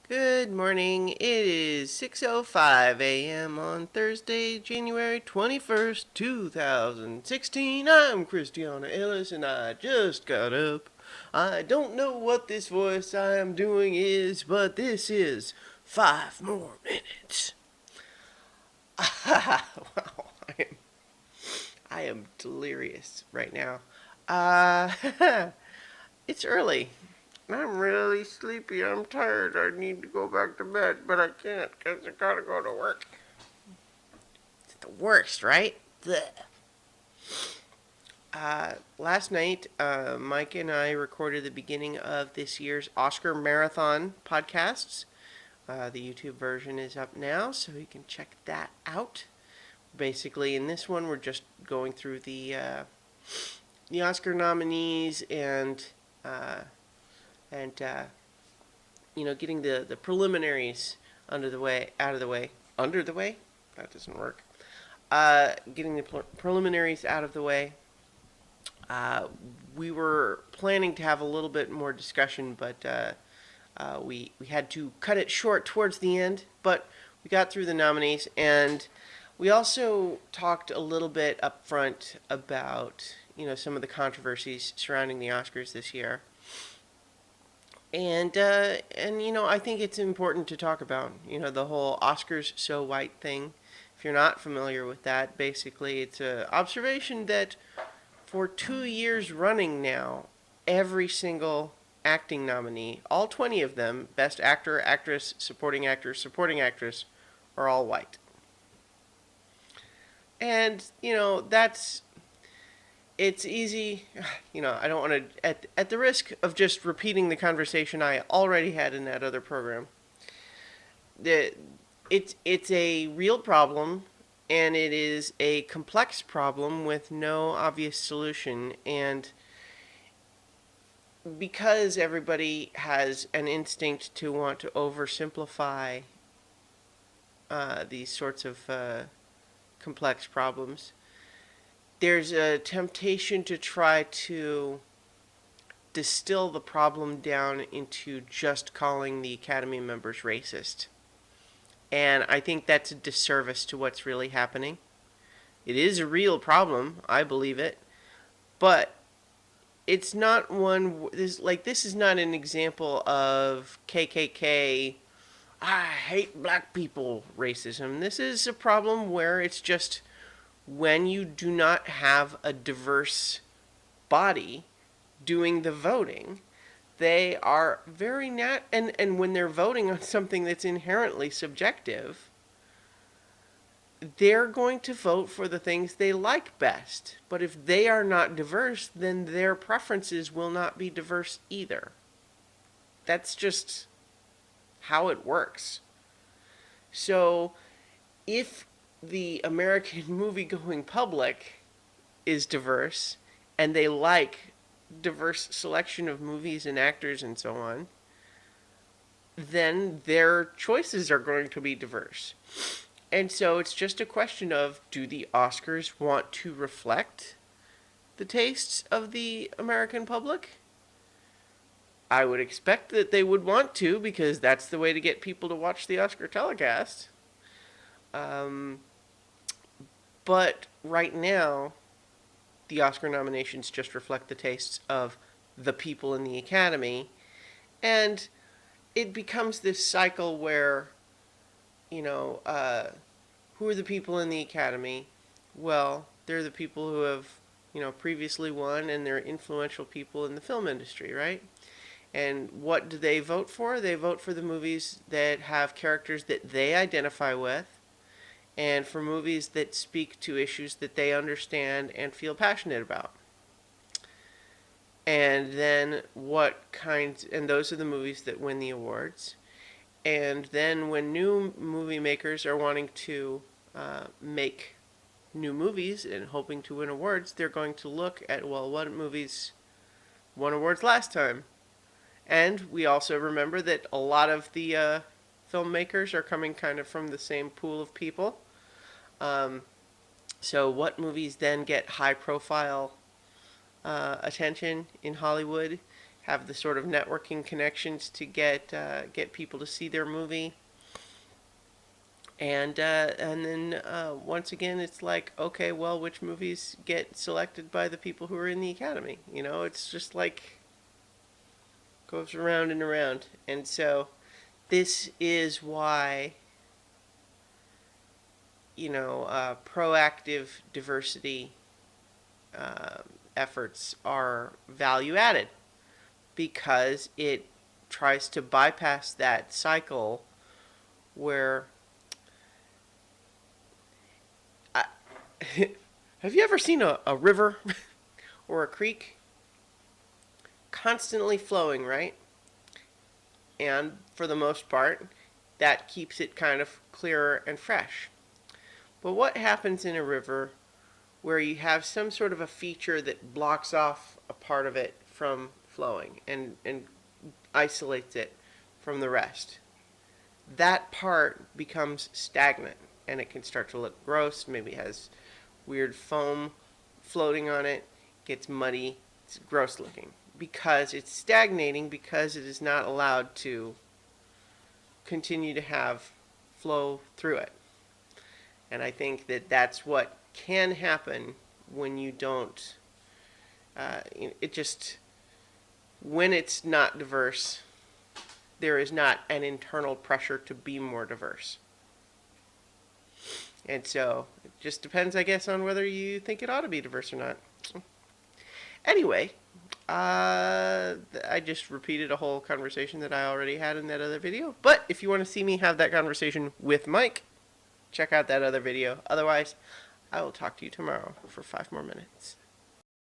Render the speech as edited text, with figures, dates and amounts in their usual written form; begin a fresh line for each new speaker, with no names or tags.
Good morning. It is 6:05 a.m. on Thursday, January 21st, 2016. I'm Christiana Ellis and I just got up. I don't know what this voice I am doing is, but this is 5 more minutes. Wow, I am delirious right now. Uh, it's early. I'm really sleepy. I'm tired. I need to go back to bed, but I can't because I gotta go to work. It's the worst, right? Blech. Last night, Mike and I recorded the beginning of this year's Oscar Marathon podcasts. The YouTube version is up now, so you can check that out. Basically, in this one, we're just going through the Oscar nominees uh, and getting the preliminaries out of the way. Under the way? That doesn't work. Getting the preliminaries out of the way. Uh, we were planning to have a little bit more discussion, but we had to cut it short towards the end. But we got through the nominees, and we also talked a little bit up front about some of the controversies surrounding the Oscars this year. And I think it's important to talk about the whole Oscars so white thing. If you're not familiar with that, basically it's an observation that for 2 years running now, every single acting nominee, all 20 of them, best actor, actress, supporting actress, are all white. And that's it's easy. I don't want to, at the risk of just repeating the conversation I already had in that other program, that it's a real problem, and it is a complex problem with no obvious solution. And because everybody has an instinct to want to oversimplify these sorts of complex problems, there's a temptation to try to distill the problem down into just calling the Academy members racist. And I think that's a disservice to what's really happening. It is a real problem, I believe it, but it's not one. This is not an example of KKK. I hate black people racism. This is a problem where it's just when you do not have a diverse body doing the voting, they are very and when they're voting on something that's inherently subjective, they're going to vote for the things they like best. But if they are not diverse, then their preferences will not be diverse either. That's just how it works. So, if the American movie going public is diverse and they like diverse selection of movies and actors and so on, then their choices are going to be diverse. And so it's just a question of, do the Oscars want to reflect the tastes of the American public? I would expect that they would want to, because that's the way to get people to watch the Oscar telecast. Um, but right now, the Oscar nominations just reflect the tastes of the people in the Academy. And it becomes this cycle where, you know, who are the people in the Academy? Well, they're the people who have, previously won, and they're influential people in the film industry, right? And what do they vote for? They vote for the movies that have characters that they identify with, and for movies that speak to issues that they understand and feel passionate about. And then and those are the movies that win the awards. And then when new movie makers are wanting to make new movies and hoping to win awards, they're going to look at, well, what movies won awards last time? And we also remember that a lot of the filmmakers are coming kind of from the same pool of people. Um, so what movies then get high profile attention in Hollywood have the sort of networking connections to get people to see their movie. And then once again, it's like, okay, well, which movies get selected by the people who are in the Academy? You know, it's just like goes around and around. And so this is why, proactive diversity uh, efforts are value added, because it tries to bypass that cycle where I, have you ever seen a river or a creek constantly flowing, right? And for the most part, that keeps it kind of clearer and fresh. But what happens in a river where you have some sort of a feature that blocks off a part of it from flowing and isolates it from the rest? That part becomes stagnant, and it can start to look gross. Maybe it has weird foam floating on it, gets muddy, it's gross looking. Because it's stagnating, because it is not allowed to continue to have flow through it. And I think that that's what can happen when you don't, it just, when it's not diverse, there is not an internal pressure to be more diverse. And so it just depends, I guess, on whether you think it ought to be diverse or not. Anyway, I just repeated a whole conversation that I already had in that other video. But if you want to see me have that conversation with Mike, check out that other video. Otherwise, I will talk to you tomorrow for 5 more minutes.